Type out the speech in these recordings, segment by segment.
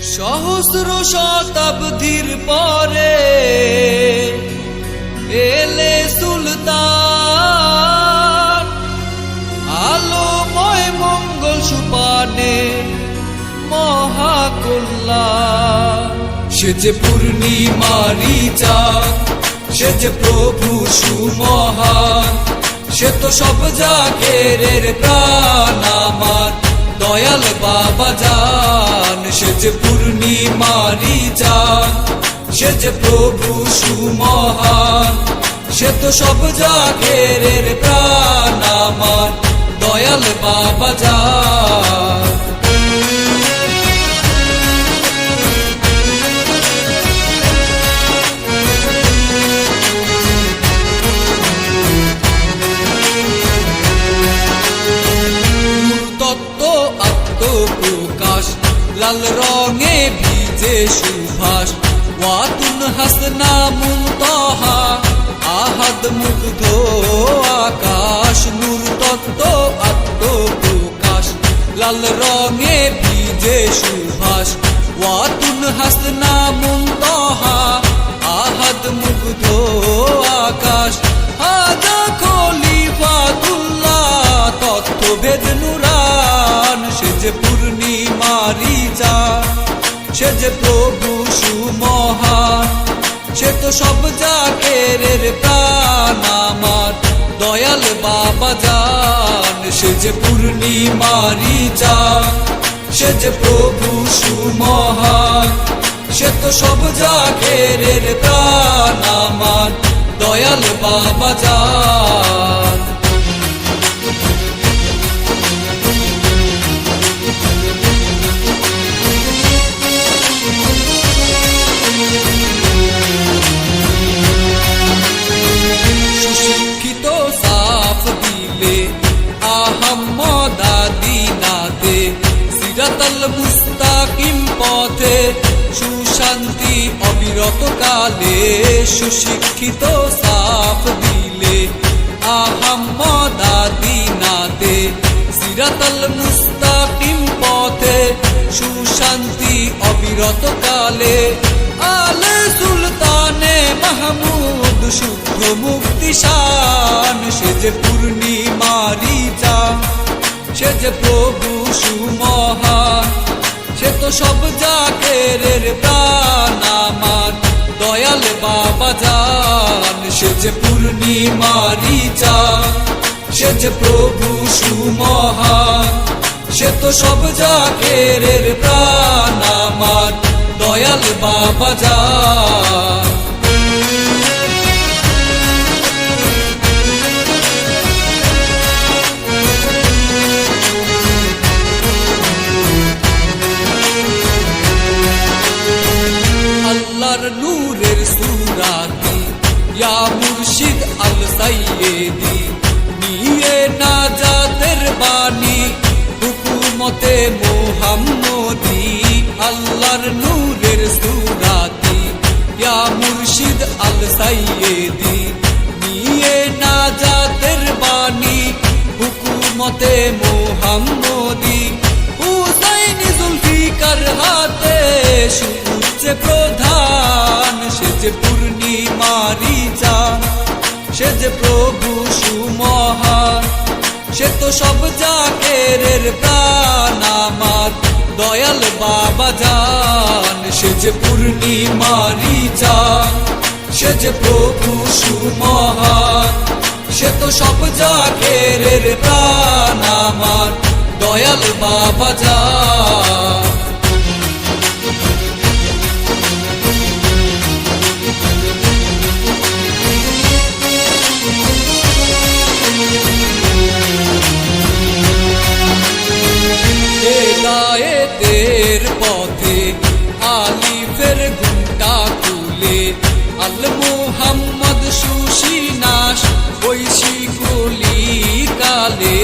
সহস্র শতাব্দীর পরে এলে সুলতান, আলোময় মঙ্গল সুপানে মহাকল্যাণ। সে যে পূর্ণিমারি চাঁদ, সে যে প্রভু সুমহান, সে তো সব জাগের প্রাণ আমার দয়াল বাবা জান। সে যে পূর্ণিমারি চাঁদ, সে যে প্রভু সুমহান, সে তো সব জাগের প্রাণ আমার দয়াল বাবা জান। প্রকাশ লাল রঙে ভিজে সুভাষ, ওয়াতুন হাসনা মুনতাহা আহাদ মুগ্ধ আকাশ। নূর তত্ত্ব আত্মপ্রকাশ লাল রঙে ভিজে সুভাষ, ওয়াতুন হাসনা মুনতাহা আহাদ মুগ্ধ আকাশ। হাজা খলিফাতুল্লাহ তত্ত্বভেদ নুরান, সে যে পূর্ণিমারি চাঁদ, সে যে প্রভু সুমহান, সে তো সব জাগের প্রাণ আমার দয়াল বাবা জান। সে যে পূর্ণিমারি চাঁদ, সে যে প্রভু সুমহান, সে তো সব জাগের প্রাণ আমার দয়াল বাবা জান। সুশিক্ষিত সাফ দিলে আহমদাদিনাতে, সিরাতাল মুস্তাকিম পথে সুশান্তি অবিরত কালে। সুশিক্ষিত সাফ দিলে আহমদাদিনাতে, সিরাতাল মুস্তাকিম পথে সুশান্তি অবিরত কালে। আলে সুলতানে মাহমুদ শুদ্ধ মুক্তি শান, সে যে পূর্ণিমারি চাঁদ, সে যে প্রভু সুমহান, সে তো সব জাগের প্রাণ আমার দয়াল বাবা জান। সে যে পূর্ণিমারি চাঁদ, সে যে প্রভু সুমহান, সে তো সব জাগের প্রাণ আমার দয়াল বাবা জান। আল্লাহর নূরের সুরাতি ইয়া মুর্শিদ আল সাইয়েদি, নিয়ে নাজাতের বাণী হুকুমতে মুহাম্মদি। আল্লাহর নূরের সুরাতি ইয়া মুর্শিদ আল সাইয়েদি, নিয়ে নাজাতের বাণী হুকুমতে মুহাম্মদি। হুসাইন জুলফিকার হাতে সুউচ্চে প্রধান, সে যে পূর্ণিমারি চাঁদ, সে যে প্রভু সুমহান, সে তো সব জাগের প্রাণ আমার দয়াল বাবা জান। সে যে পূর্ণিমারি চাঁদ, সে যে প্রভু সুমহান, সে তো সব জাগের প্রাণ আমার দয়াল বাবা জান। হেদায়েতের পথে আলিফের ঘুমটা খুলে, আল মুহাম্মদ সুশিনাশ ঐশী কলি কালে।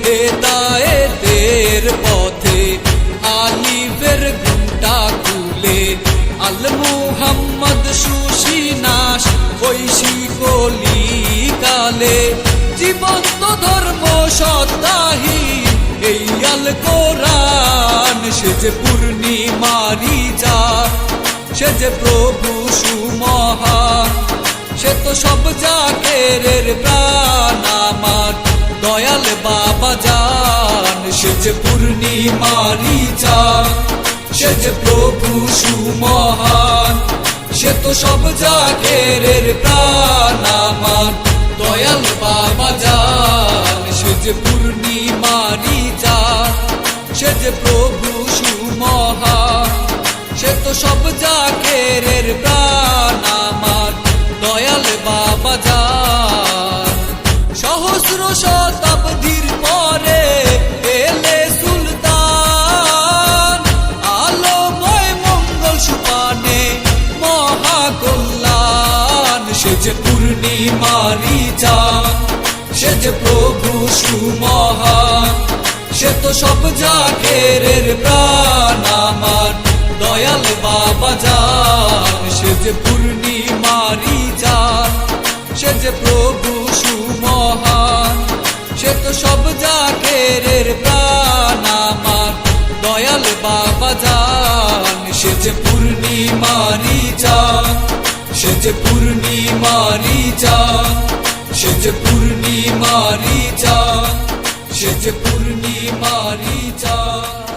হেদায়েতের পথে আলিফের ঘুমটা খুলে, আল মুহাম্মদ সুশিনাশ ঐশী কলি কালে। জীবন্ত ধর্ম সত্তাহীন এই আল কোরআন, সে যে পূর্ণিমারি চাঁদ, সে যে প্রভু সুমহান, সে তো সব জাকেরের প্রাণ আমার দয়াল বাবা জান। সে যে পূর্ণিমারি চাঁদ, সে যে প্রভু সুমহান, সে তো সব জাকেরের প্রাণ আমার দয়াল বাবা জান। সে যে পূর্ণিমারি চাঁদ, সে যে প্রভু সুমহান, সে তো সব জাকেরের প্রাণ আমার দয়াল বাবা জান। সহস্র শতাব্দীর পরে এলে সুলতান, আলোময় মঙ্গল সুপানে মহাকল্যাণ। সে যে পূর্ণিমারি চাঁদ, সে যে প্রভু সুমহান, সে তো সব জাকেরের প্রাণ আমার দয়াল বাবা জান। সে যে পূর্ণিমারি চাঁদ, সে যে প্রভু সুমহান, সে তো সব জাকেরের প্রাণ আমার দয়াল বাবা জান। সে যে পূর্ণিমারি চাঁদ, সে যে পূর্ণিমারি চাঁদ, সে যে পূর্ণিমারি চাঁদ, সে যে পূর্ণিমারি চাঁদ।